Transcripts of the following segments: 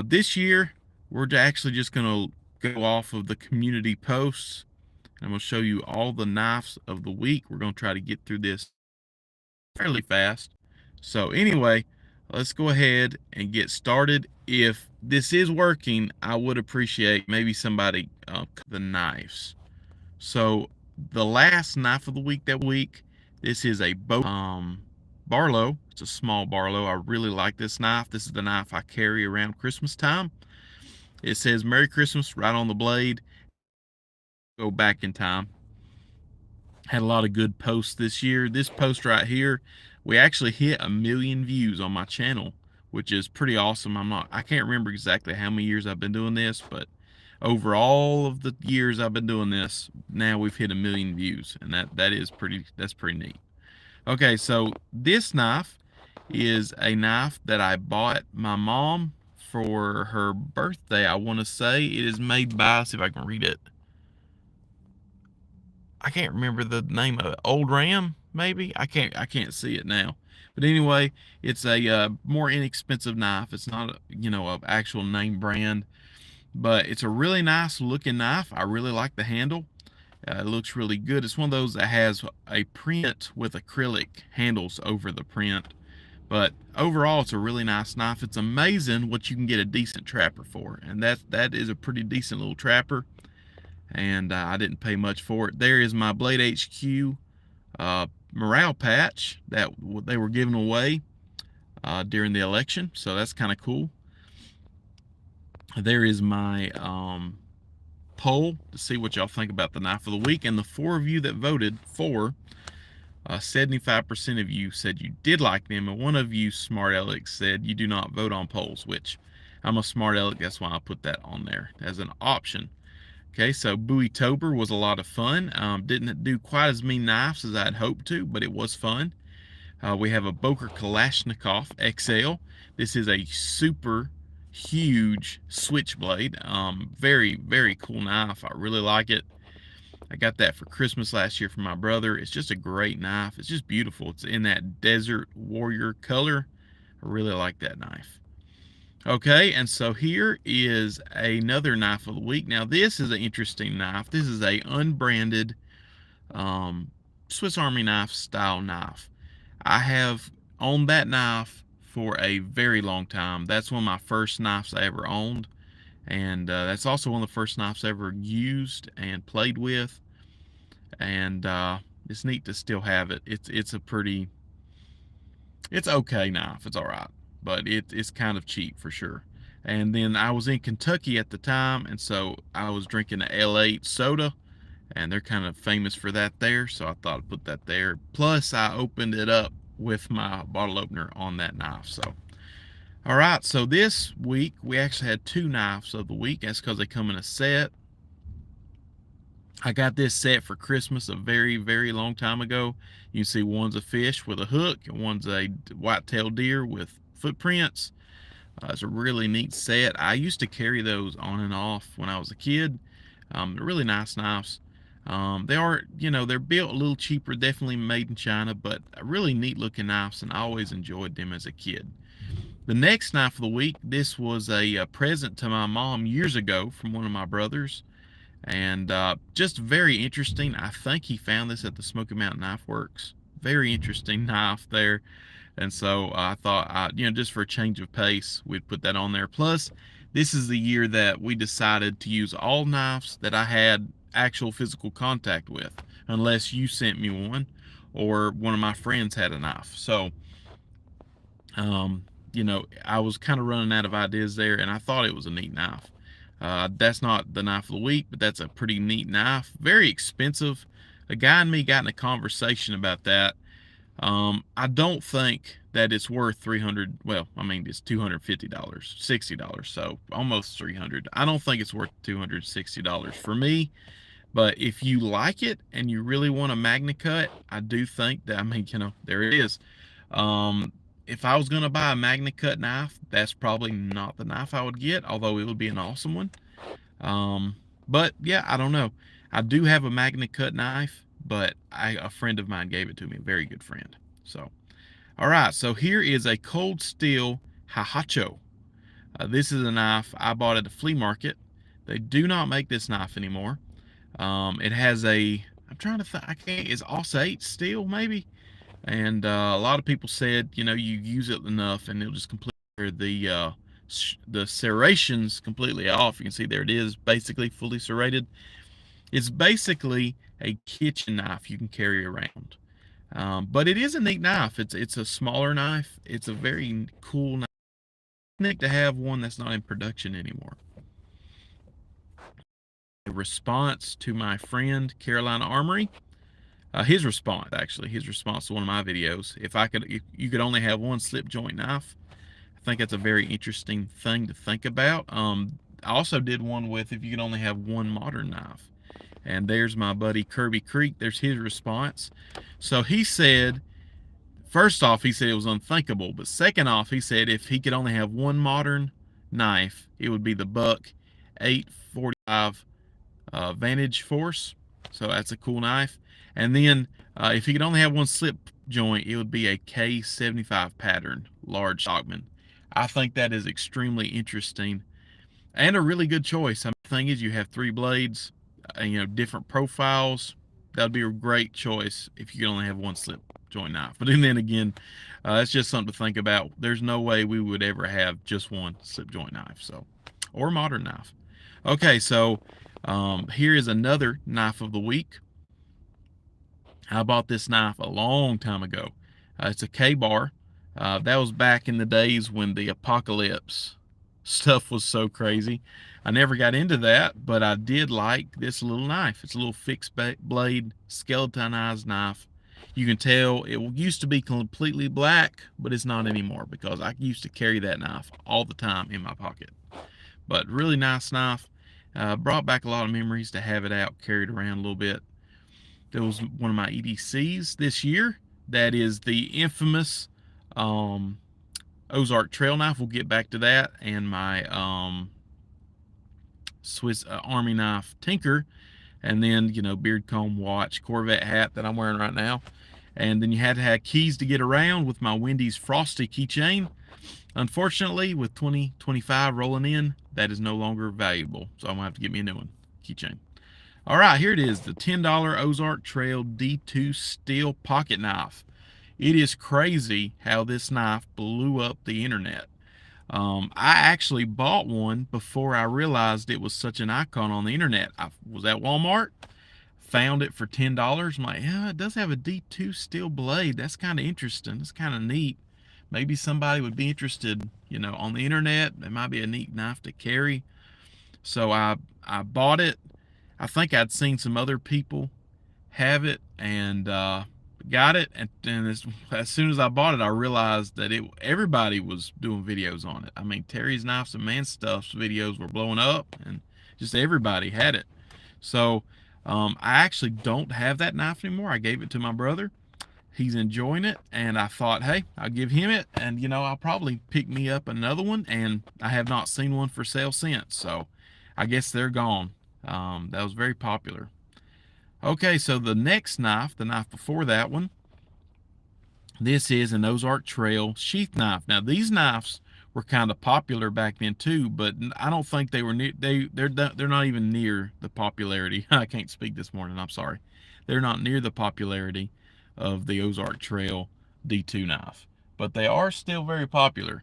This year, we're actually just going to go off of the community posts. I'm going to show you all the knives of the week. We're going to try to get through this fairly fast. So anyway, let's go ahead and get started. If this is working, I would appreciate maybe somebody the knives. So the last knife of the week, this is a Barlow. It's a small Barlow. I really like this knife. This is the knife I carry around Christmas time. It says Merry Christmas right on the blade. Go back in time. Had a lot of good posts this year. This post right here, we actually hit 1,000,000 views on my channel, which is pretty awesome. I can't remember exactly how many years I've been doing this, but over all of the years I've been doing this, now we've hit 1,000,000 views, and that's pretty neat. Okay, so this knife is a knife that I bought my mom for her birthday. I want to say it is made by, let's see if I can read it. I can't remember the name of it. Old Ram, maybe. I can't see it now. But anyway, it's a more inexpensive knife. It's not a actual name brand, but it's a really nice looking knife. I really like the handle. It looks really good. It's one of those that has a print with acrylic handles over the print. But overall, it's a really nice knife. It's amazing what you can get a decent trapper for, and that is a pretty decent little trapper. And I didn't pay much for it. There is my Blade HQ morale patch that they were giving away during the election, so that's kind of cool. There is my poll to see what y'all think about the knife of the week, and the 4 of you that voted for, 75% of you said you did like them, and 1 of you, Smart Alex, said you do not vote on polls, which I'm a smart aleck, that's why I put that on there as an option. Okay, so Bowie-tober was a lot of fun. Didn't do quite as many knives as I'd hoped to, but it was fun. We have a Boker Kalashnikov XL. This is a super huge switchblade. Very, very cool knife. I really like it. I got that for Christmas last year from my brother. It's just a great knife. It's just beautiful. It's in that Desert Warrior color. I really like that knife. Okay, and so here is another knife of the week. Now this is an interesting knife. This is a unbranded Swiss Army knife style knife. I have owned that knife for a very long time. That's one of my first knives I ever owned, and that's also one of the first knives I ever used and played with. And it's neat to still have it. It's okay knife. It's all right, but it's kind of cheap for sure. And then I was in Kentucky at the time, and so I was drinking a L8 soda, and they're kind of famous for that there, so I thought I'd put that there. Plus, I opened it up with my bottle opener on that knife. So, all right, so this week we actually had 2 knives of the week. That's because they come in a set. I got this set for Christmas a very, very long time ago. You can see one's a fish with a hook, and one's a white-tailed deer with footprints. It's a really neat set. I used to carry those on and off when I was a kid. They're really nice knives. They are, they're built a little cheaper, definitely made in China, but really neat looking knives, and I always enjoyed them as a kid. The next knife of the week, this was a present to my mom years ago from one of my brothers, and just very interesting. I think he found this at the Smoky Mountain Knife Works. Very interesting knife there. And so I thought, just for a change of pace, we'd put that on there. Plus, this is the year that we decided to use all knives that I had actual physical contact with, unless you sent me one or one of my friends had a knife. So, I was kind of running out of ideas there, and I thought it was a neat knife. That's not the knife of the week, but that's a pretty neat knife. Very expensive. A guy and me got in a conversation about that. I don't think that it's worth 300. Well, I mean, it's $250, $60, so almost 300. I don't think it's worth $260 for me. But if you like it and you really want a MagnaCut, I do think that, I mean, there it is. If I was going to buy a MagnaCut knife, that's probably not the knife I would get, although it would be an awesome one. But yeah, I don't know. I do have a MagnaCut knife, but a friend of mine gave it to me, a very good friend. So, all right, so here is a Cold Steel Hahacho. This is a knife I bought at the flea market. They do not make this knife anymore. It has a, I'm trying to think, I can't, it's AUS-8 steel maybe? And a lot of people said, you know, you use it enough and it'll just completely the serrations completely off. You can see there it is, basically fully serrated. It's basically a kitchen knife you can carry around. But it is a neat knife. It's a smaller knife. It's a very cool knife. Nick to have one that's not in production anymore. A response to my friend Carolina Armory. His response to one of my videos. If you could only have one slip joint knife, I think that's a very interesting thing to think about. I also did one with if you could only have one modern knife. And there's my buddy Kirby Creek. There's his response. So he said, first off, he said it was unthinkable. But second off, he said if he could only have one modern knife, it would be the Buck 845 Vantage Force. So that's a cool knife. And then if he could only have one slip joint, it would be a K75 pattern large Stockman. I think that is extremely interesting and a really good choice. I mean, the thing is, you have 3 blades, you know, different profiles. That would be a great choice if you could only have one slip joint knife. But then again, it's just something to think about. There's no way we would ever have just one slip joint knife, so, or modern knife. Okay, so here is another knife of the week. I bought this knife a long time ago. It's a K-bar. That was back in the days when the apocalypse stuff was so crazy. I never got into that, but I did like this little knife. It's a little fixed blade, skeletonized knife. You can tell it used to be completely black, but it's not anymore because I used to carry that knife all the time in my pocket. But really nice knife. Brought back a lot of memories to have it out, carried around a little bit. There was one of my EDCs this year. That is the infamous Ozark trail knife. We'll get back to that. And my Swiss Army knife Tinker. And then, you know, beard comb, watch, Corvette hat that I'm wearing right now. And then you had to have keys to get around with my Wendy's Frosty keychain. Unfortunately, with 2025 rolling in, that is no longer valuable. So I'm going to have to get me a new one, keychain. All right, here it is, the $10 Ozark Trail D2 steel pocket knife. It is crazy how this knife blew up the internet. I actually bought one before I realized it was such an icon on the internet. I was at Walmart, found it for $10. I'm like, yeah, it does have a D2 steel blade. That's kind of interesting. It's kind of neat. Maybe somebody would be interested, you know, on the internet. It might be a neat knife to carry. So I bought it. I think I'd seen some other people have it and got it. And as soon as I bought it, I realized that everybody was doing videos on it. I mean, Terry's Knives and Man Stuff's videos were blowing up and just everybody had it. So I actually don't have that knife anymore. I gave it to my brother. He's enjoying it, and I thought, hey, I'll give him it, and you know, I'll probably pick me up another one, and I have not seen one for sale since, so I guess they're gone. That was very popular. Okay, so the next knife, the knife before that one, this is an Ozark Trail sheath knife. Now, these knives were kind of popular back then too, but I don't think they were near, they're not even near the popularity. I can't speak this morning, I'm sorry. They're not near the popularity of the Ozark Trail D2 knife, but they are still very popular.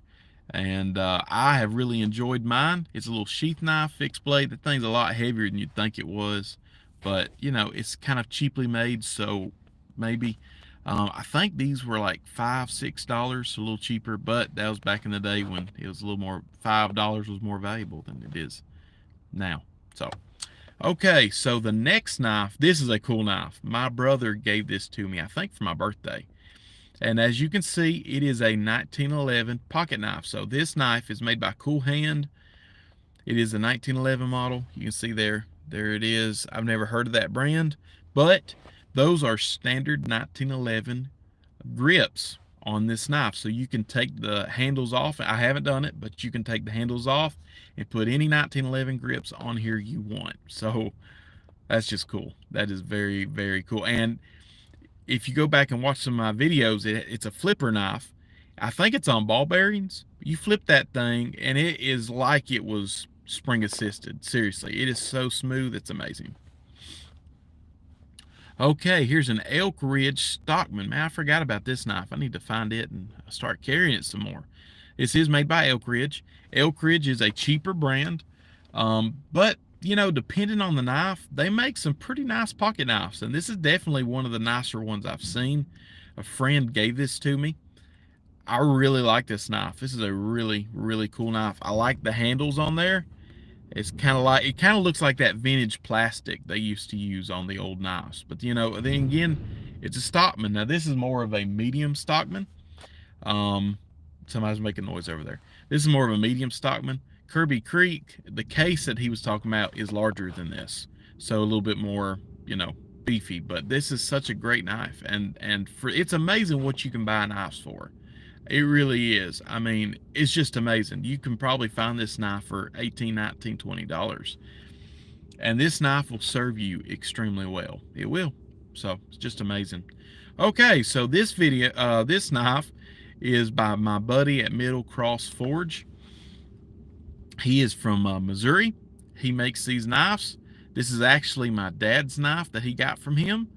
And I have really enjoyed mine. It's a little sheath knife, fixed blade. The thing's a lot heavier than you'd think it was, but you know, it's kind of cheaply made, so maybe I think these were like $5-6, so a little cheaper, but that was back in the day when it was a little more, $5 was more valuable than it is now. So okay, so the next knife, this is a cool knife. My brother gave this to me, I think for my birthday. And as you can see, it is a 1911 pocket knife. So this knife is made by Cool Hand. It is a 1911 model. You can see there it is. I've never heard of that brand, but those are standard 1911 grips on this knife. So you can take the handles off. I haven't done it, but you can take the handles off and put any 1911 grips on here you want. So that's just cool. That is very, very cool. And if you go back and watch some of my videos, it's a flipper knife. I think it's on ball bearings. You flip that thing and it is like it was spring assisted. Seriously, it is so smooth, it's amazing. Okay, here's an Elk Ridge Stockman. Man, I forgot about this knife. I need to find it and start carrying it some more. This is made by Elk Ridge. Elk Ridge is a cheaper brand, but you know, depending on the knife, they make some pretty nice pocket knives, and this is definitely one of the nicer ones I've seen. A friend gave this to me. I really like this knife. This is a really, really cool knife. I like the handles on there. It's kind of like, it kind of looks like that vintage plastic they used to use on the old knives. But you know, then again, it's a Stockman. Now this is more of a medium Stockman. Somebody's making noise over there. This is more of a medium Stockman. Kirby Creek, the case that he was talking about is larger than this. So a little bit more, you know, beefy. But this is such a great knife. And for, it's amazing what you can buy knives for. It really is. I mean, it's just amazing. You can probably find this knife for $18, $19, $20. And this knife will serve you extremely well. It will. So it's just amazing. Okay, so this video, this knife is by my buddy at Middle Cross Forge. He is from Missouri. He makes these knives. This is actually my dad's knife that he got from him.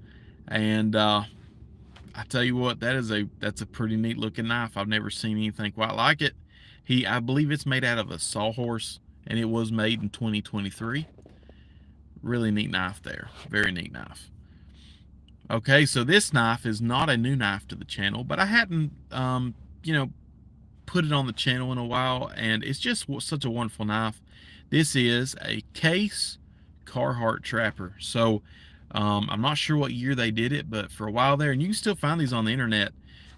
And I tell you what, that's a pretty neat looking knife. I've never seen anything quite like it. I believe it's made out of a sawhorse, and it was made in 2023. Really neat knife there. Very neat knife. Okay, so this knife is not a new knife to the channel, but I hadn't, you know, put it on the channel in a while, and it's just such a wonderful knife. This is a Case Carhartt Trapper. So I'm not sure what year they did it, but for a while there, and you can still find these on the internet,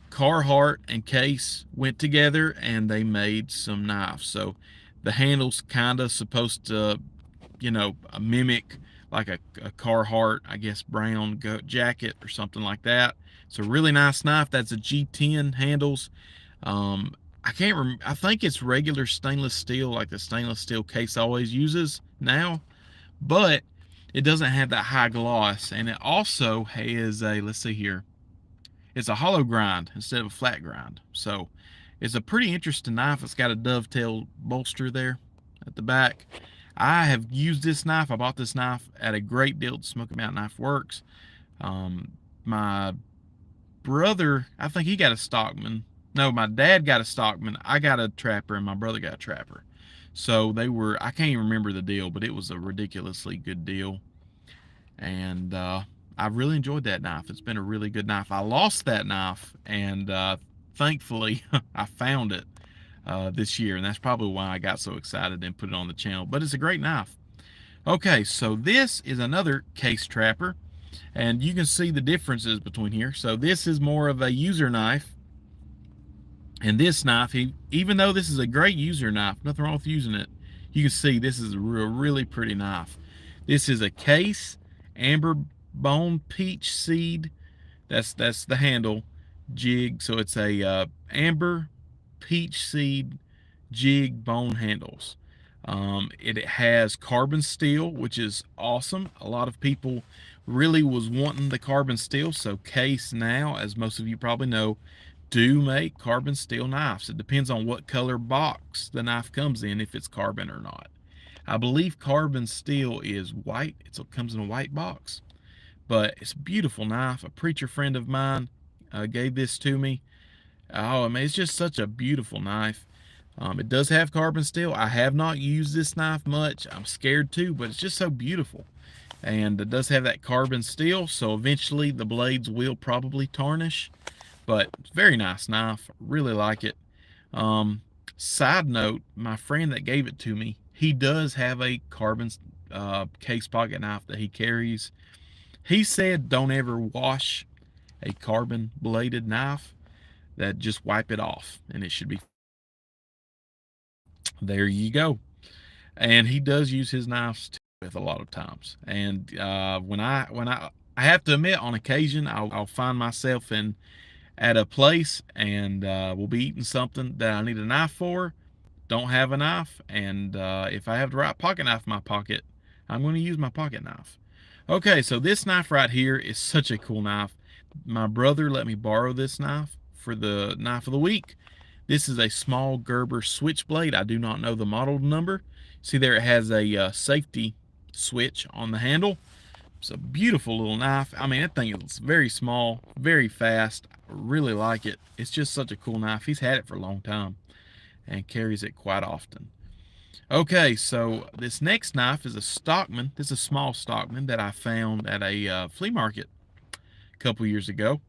Carhartt and Case went together and they made some knives. So the handle's kind of supposed to, you know, mimic like a Carhartt, I guess, brown jacket or something like that. It's a really nice knife. That's a G10 handles. I can't remember. I think it's regular stainless steel, like the stainless steel Case always uses now, but it doesn't have that high gloss. And it also has a, let's see here, it's a hollow grind instead of a flat grind. So it's a pretty interesting knife. It's got a dovetail bolster there at the back. I have used this knife. I bought this knife at a great deal at Smoky Mountain Knife Works. My brother, I think he got a Stockman. No, my dad got a Stockman. I got a Trapper, and my brother got a Trapper. So they were, I can't even remember the deal, but it was a ridiculously good deal. And I really enjoyed that knife. It's been a really good knife. I lost that knife, and thankfully I found it this year, and that's probably why I got so excited and put it on the channel. But it's a great knife. Okay, so this is another Case Trapper, and you can see the differences between here. So this is more of a user knife, and this knife, even though this is a great user knife, nothing wrong with using it, you can see this is a really pretty knife. This is a Case Amber Bone Peach Seed. That's the handle jig. So it's a Amber Peach Seed jig bone handles. It has carbon steel, which is awesome. A lot of people really was wanting the carbon steel. So Case now, as most of you probably know, do make carbon steel knives. It depends on what color box the knife comes in, if it's carbon or not. I believe carbon steel is white. It comes in a white box. But it's a beautiful knife. A preacher friend of mine gave this to me. Oh, I mean, it's just such a beautiful knife. It does have carbon steel. I have not used this knife much. I'm scared to, but it's just so beautiful. And it does have that carbon steel, so eventually the blades will probably tarnish. But it's a very nice knife. Really like it. Side note, my friend that gave it to me, he does have a carbon Case pocket knife that he carries. He said don't ever wash a carbon bladed knife, that just wipe it off and it should be. There you go. And he does use his knives with a lot of times. And when I have to admit, on occasion I'll find myself at a place and we'll be eating something that I need a knife for, don't have a knife, and if I have the right pocket knife in my pocket, I'm going to use my pocket knife. Okay, so this knife right here is such a cool knife. My brother let me borrow this knife for the knife of the week, This is a small Gerber switchblade. I do not know the model number. See there, it has a safety switch on the handle. It's a beautiful little knife. I mean, that thing is very small, very fast. I really like it. It's just such a cool knife. He's had it for a long time and carries it quite often. Okay, so this next knife is a Stockman. This is a small Stockman that I found at a flea market a couple years ago.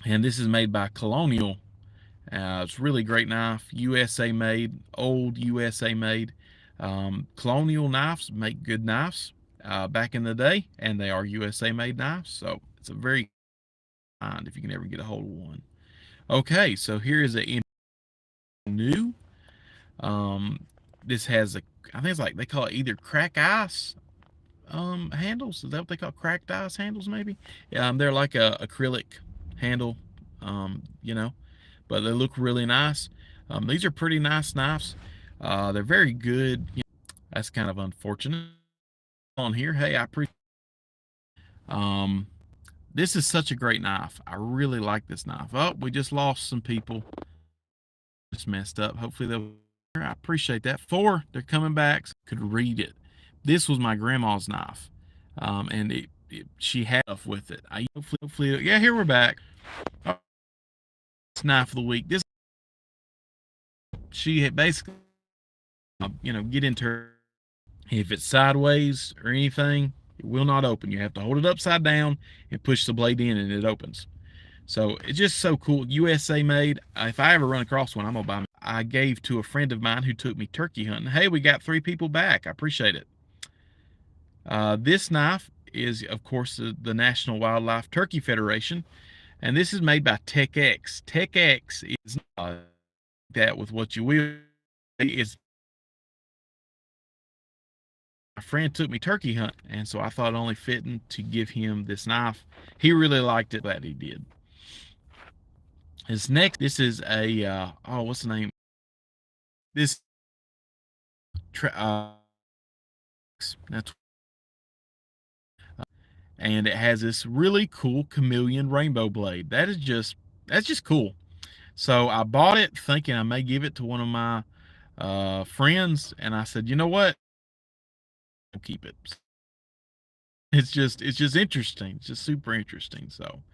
And this is made by Colonial. It's a really great knife, USA made, old USA made. Colonial knives make good knives back in the day, and they are USA made knives, so it's a very find if you can ever get a hold of one. Okay, so here is a new. Um, this has a, I think it's like they call it either crack ice handles. Is that what they call cracked ice handles? Maybe. They're like a acrylic handle, you know, but they look really nice. These are pretty nice knives. They're very good. That's kind of unfortunate on here. Hey, I appreciate. Um, this is such a great knife. I really like this knife. Oh, we just lost some people. It's messed up. Hopefully they'll. I appreciate that. 4, they're coming back. Could read it. This was my grandma's knife, and she had stuff with it. I hopefully, yeah, here we're back. Oh, this knife of the week. This she had basically, get into her. If it's sideways or anything, it will not open. You have to hold it upside down and push the blade in, and it opens. So it's just so cool. USA made. If I ever run across one, I'm gonna buy them. I gave to a friend of mine who took me turkey hunting. Hey, we got 3 people back. I appreciate it. This knife is, of course, the National Wildlife Turkey Federation, and this is made by TechX. TechX is that with what you will. Is my friend took me turkey hunting, and so I thought it only fitting to give him this knife. He really liked it. Glad he did. His next, this is a oh, what's the name? This that's and it has this really cool chameleon rainbow blade. That's just cool. So I bought it thinking I may give it to one of my friends, and I said, you know what? I'll keep it. It's just interesting. It's just super interesting. So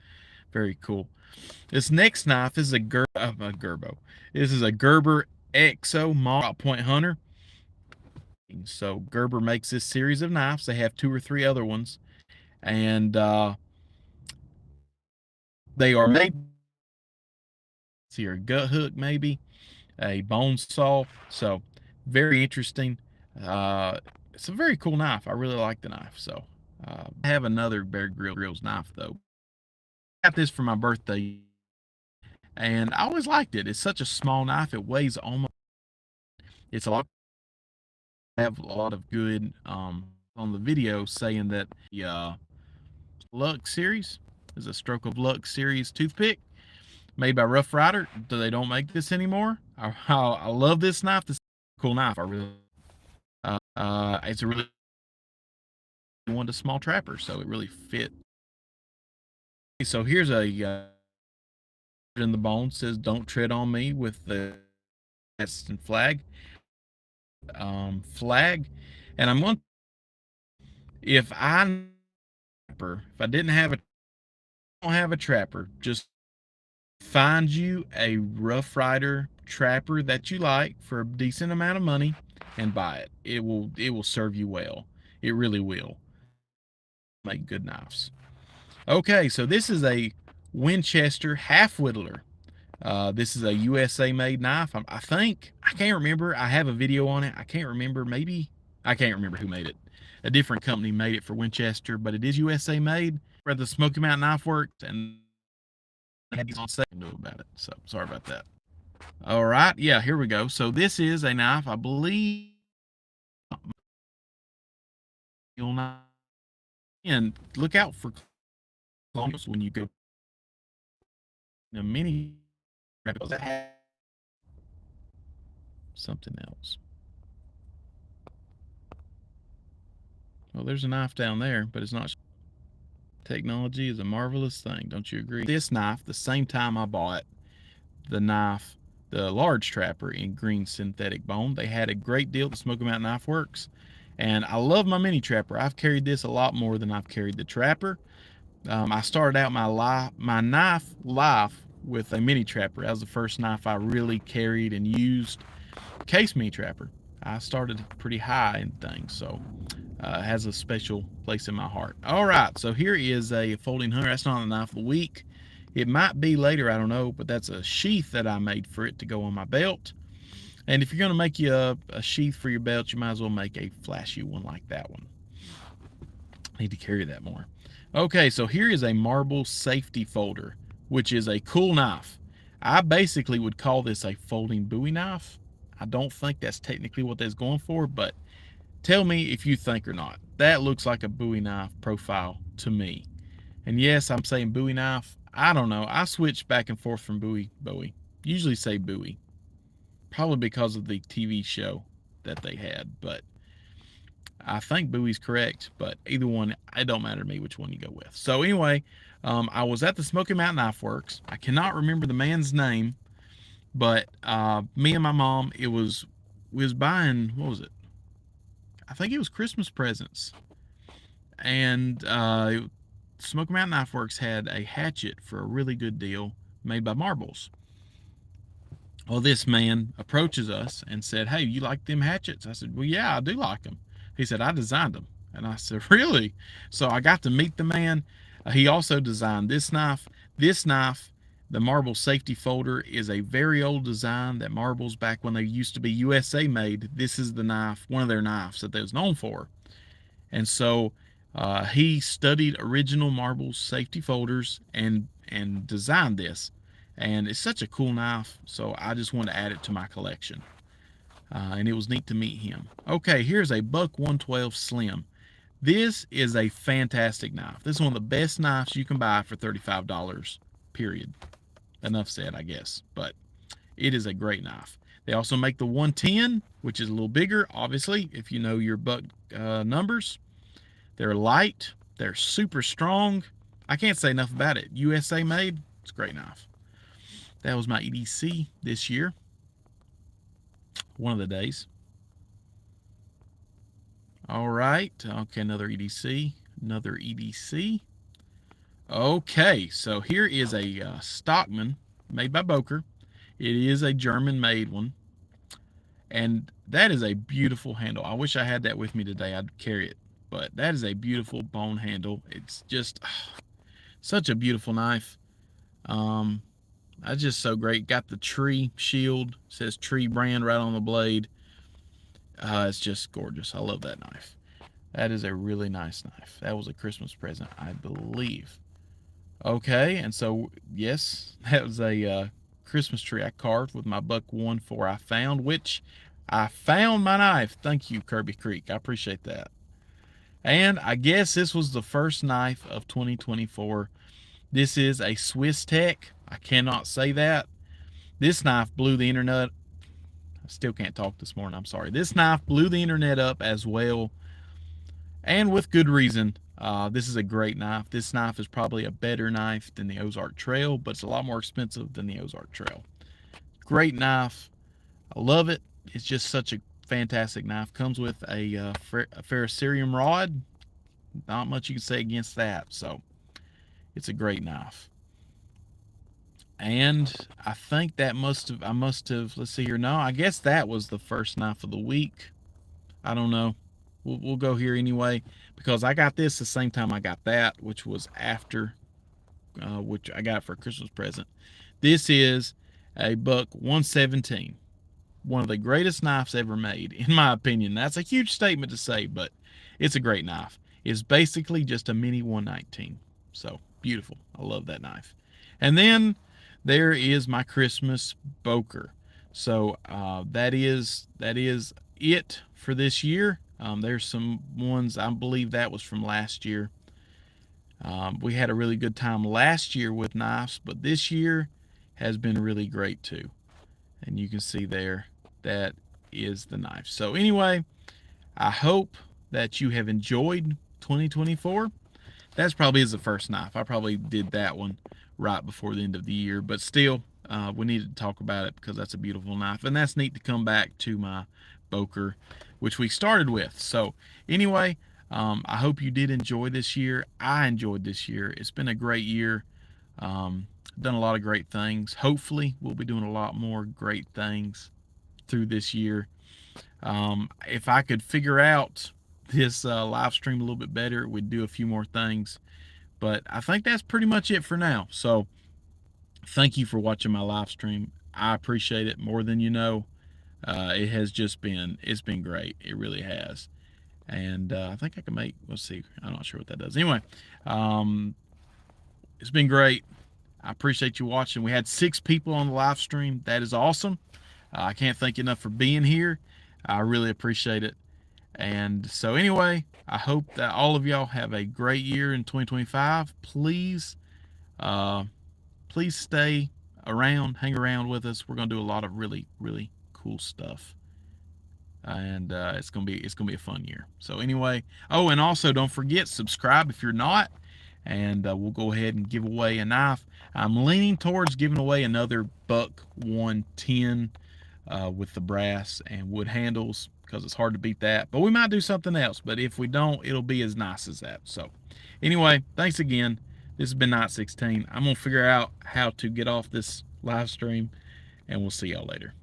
very cool. This next knife is a Gerbo. This is a Gerber Exo Mall Point Hunter. So Gerber makes this series of knives. They have 2 or 3 other ones, and they are made. See, a gut hook, maybe a bone saw. So very interesting. It's a very cool knife. I really like the knife. So I have another Bear Grylls knife though. I got this for my birthday, and I always liked it. It's such a small knife. It weighs almost. It's a lot. I have a lot of good on the video saying that the Luck series is a Stroke of Luck series toothpick made by Rough Rider. They don't make this anymore. I love this knife. This is a cool knife. I really. It's a really one to small trapper, so it really fit. So here's a in the bone says "Don't tread on me" with the flag. Flag, and I'm going. If I didn't have a don't have a trapper, just find you a Rough Rider trapper that you like for a decent amount of money and buy it. It will serve you well. It really will. Make good knives. Okay, so this is a Winchester Half Whittler. This is a USA made knife. I think, I can't remember. I have a video on it. I can't remember. Maybe, I can't remember who made it. A different company made it for Winchester, but it is USA made. Where the Smoky Mountain Knife Works, and I had these on sale. Know about it. So sorry about that. All right, yeah, here we go. So this is a knife, I believe. You'll not. And look out for clones when you go. A mini. Something else. Well, there's a knife down there, but it's not. Technology is a marvelous thing, don't you agree? This knife, the same time I bought the knife, the large trapper in green synthetic bone. They had a great deal at Smoky Mountain Knife Works, and I love my mini trapper. I've carried this a lot more than I've carried the trapper. I started out my knife life with a mini trapper. That was the first knife I really carried and used. Case mini trapper. I started pretty high in things, so it has a special place in my heart. All right, so here is a folding hunter. That's not a knife of the week. It might be later, I don't know, but that's a sheath that I made for it to go on my belt. And if you're going to make you a sheath for your belt, you might as well make a flashy one like that one. I need to carry that more. Okay, so here is a marble safety folder, which is a cool knife. I basically would call this a folding Bowie knife. I don't think that's technically what that's going for, but tell me if you think or not. That looks like a Bowie knife profile to me. And yes, I'm saying Bowie knife. I don't know. I switch back and forth from Bowie. Usually say Bowie. Probably because of the TV show that they had. But I think Bowie's correct. But either one, it don't matter to me which one you go with. So anyway, I was at the Smoky Mountain Knife Works. I cannot remember the man's name. But me and my mom, we was buying, what was it? I think it was Christmas presents. And Smoky Mountain Knife Works had a hatchet for a really good deal made by Marbles. Well, this man approaches us and said, "Hey, you like them hatchets?" I said, "Well, yeah, I do like them." He said, "I designed them." And I said, "Really?" So I got to meet the man. He also designed this knife. This knife, the Marble safety folder, is a very old design that Marbles, back when they used to be USA made, this is the knife, one of their knives that they was known for. And so he studied original Marbles safety folders and designed this. And it's such a cool knife, so I just wanted to add it to my collection. And it was neat to meet him. Okay, here's a Buck 112 Slim. This is a fantastic knife. This is one of the best knives you can buy for $35, period. Enough said, I guess. But it is a great knife. They also make the 110, which is a little bigger, obviously, if you know your Buck numbers. They're light. They're super strong. I can't say enough about it. USA made. It's a great knife. That was my EDC this year. One of the days. All right. Okay, another EDC. Another EDC. Okay, so here is a Stockman made by Boker. It is a German-made one. And that is a beautiful handle. I wish I had that with me today. I'd carry it. But that is a beautiful bone handle. It's just such a beautiful knife. That's just so great. Got the tree shield. Says tree brand right on the blade. It's just gorgeous. I love that knife. That is a really nice knife. That was a Christmas present, I believe. Okay, and so, yes, that was a Christmas tree I carved with my Buck 1-4 I found, which I found my knife. Thank you, Kirby Creek. I appreciate that. And I guess this was the first knife of 2024. This is a Swiss Tech. I cannot say that. This knife blew the internet. I still can't talk this morning. I'm sorry. This knife blew the internet up as well, and with good reason. This is a great knife. This knife is probably a better knife than the Ozark Trail, but it's a lot more expensive than the Ozark Trail. Great knife. I love it. It's just such a fantastic knife. Comes with a ferrocerium rod. Not much you can say against that. So it's a great knife. And I think that I must have, let's see here. No, I guess that was the first knife of the week. I don't know. We'll go here anyway, because I got this the same time I got that, which was after, which I got for a Christmas present. This is a Buck 117. One of the greatest knives ever made, in my opinion. That's a huge statement to say, but it's a great knife. It's basically just a mini 119. So, beautiful. I love that knife. And then there is my Christmas Boker. So that is it for this year. There's some ones, I believe that was from last year. We had a really good time last year with knives, but this year has been really great too. And you can see there, that is the knife. So anyway, I hope that you have enjoyed 2024. That's probably is the first knife. I probably did that one right before the end of the year, but still, we needed to talk about it because that's a beautiful knife, and that's neat to come back to my Boker, which we started with. So anyway, I hope you did enjoy this year. I enjoyed this year. It's been a great year. Done a lot of great things. Hopefully, we'll be doing a lot more great things through this year. If I could figure out this live stream a little bit better, we'd do a few more things. But I think that's pretty much it for now. So thank you for watching my live stream. I appreciate it more than you know. It has just been, it's been great. It really has. And I think I can make, let's see, I'm not sure what that does. Anyway, it's been great. I appreciate you watching. We had 6 people on the live stream. That is awesome. I can't thank you enough for being here. I really appreciate it. And so anyway, I hope that all of y'all have a great year in 2025. Please, please stay around, hang around with us. We're gonna do a lot of really, really cool stuff, and it's gonna be a fun year. So anyway, oh, and also don't forget, subscribe if you're not, and we'll go ahead and give away a knife. I'm leaning towards giving away another Buck 110 with the brass and wood handles, because it's hard to beat that. But we might do something else. But if we don't, it'll be as nice as that. So anyway, thanks again. This has been Night 16. I'm going to figure out how to get off this live stream, and we'll see y'all later.